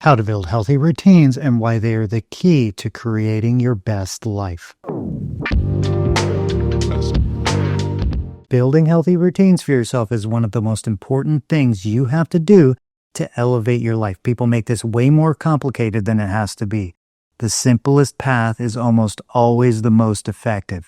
How to build healthy routines and why they are the key to creating your best life. Building healthy routines for yourself is one of the most important things you have to do to elevate your life. People make this way more complicated than it has to be. The simplest path is almost always the most effective.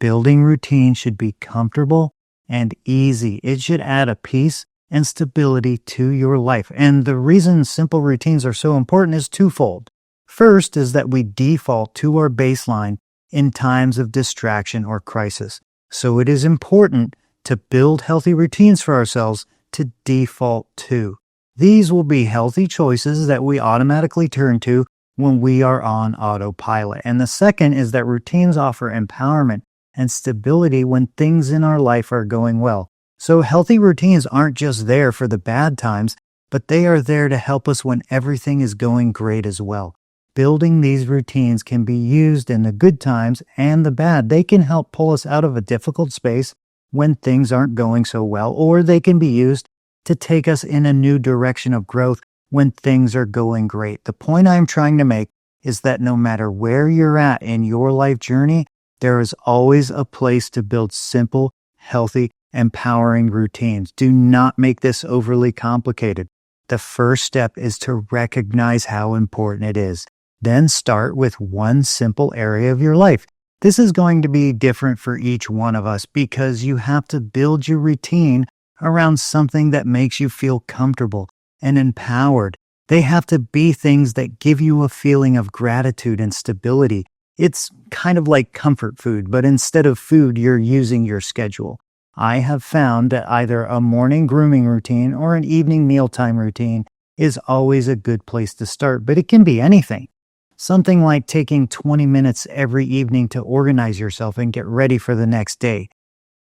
Building routines should be comfortable and easy. It should add a peace and stability to your life. And the reason simple routines are so important is twofold. First is that we default to our baseline in times of distraction or crisis. So it is important to build healthy routines for ourselves to default to. These will be healthy choices that we automatically turn to when we are on autopilot. And the second is that routines offer empowerment and stability when things in our life are going well. So healthy routines aren't just there for the bad times, but they are there to help us when everything is going great as well. Building these routines can be used in the good times and the bad. They can help pull us out of a difficult space when things aren't going so well, or they can be used to take us in a new direction of growth when things are going great. The point I'm trying to make is that no matter where you're at in your life journey, there is always a place to build simple, healthy, empowering routines. Do not make this overly complicated. The first step is to recognize how important it is. Then start with one simple area of your life. This is going to be different for each one of us because you have to build your routine around something that makes you feel comfortable and empowered. They have to be things that give you a feeling of gratitude and stability. It's kind of like comfort food, but instead of food, you're using your schedule. I have found that either a morning grooming routine or an evening mealtime routine is always a good place to start, but it can be anything. Something like taking 20 minutes every evening to organize yourself and get ready for the next day.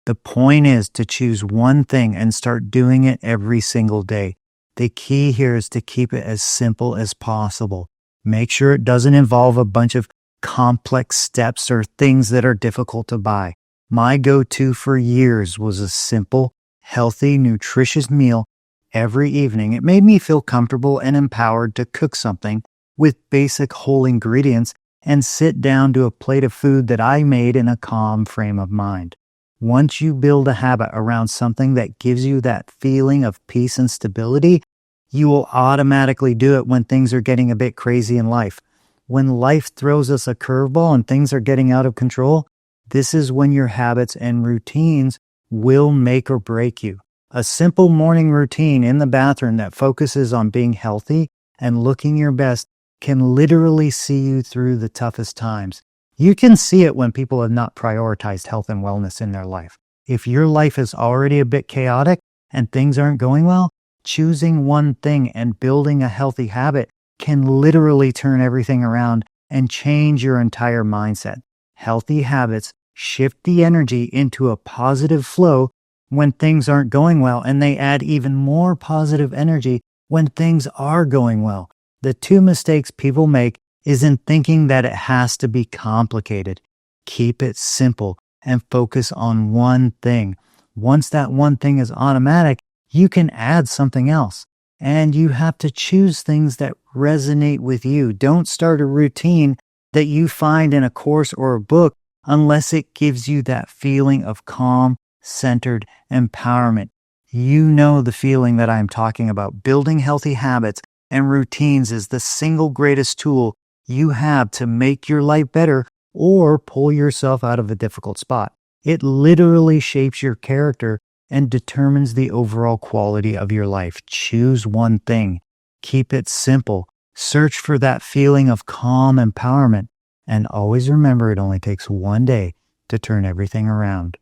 The point is to choose one thing and start doing it every single day. The key here is to keep it as simple as possible. Make sure it doesn't involve a bunch of complex steps or things that are difficult to buy. My go-to for years was a simple, healthy, nutritious meal every evening. It made me feel comfortable and empowered to cook something with basic whole ingredients and sit down to a plate of food that I made in a calm frame of mind. Once you build a habit around something that gives you that feeling of peace and stability, you will automatically do it when things are getting a bit crazy in life. When life throws us a curveball and things are getting out of control, this is when your habits and routines will make or break you. A simple morning routine in the bathroom that focuses on being healthy and looking your best can literally see you through the toughest times. You can see it when people have not prioritized health and wellness in their life. If your life is already a bit chaotic and things aren't going well, choosing one thing and building a healthy habit can literally turn everything around and change your entire mindset. Healthy habits shift the energy into a positive flow when things aren't going well, and they add even more positive energy when things are going well. The two mistakes people make is in thinking that it has to be complicated. Keep it simple and focus on one thing. Once that one thing is automatic, you can add something else. And you have to choose things that resonate with you. Don't start a routine that you find in a course or a book unless it gives you that feeling of calm, centered empowerment. You know the feeling that I'm talking about. Building healthy habits and routines is the single greatest tool you have to make your life better or pull yourself out of a difficult spot. It literally shapes your character and determines the overall quality of your life. Choose one thing. Keep it simple. Search for that feeling of calm empowerment. And always remember, it only takes one day to turn everything around.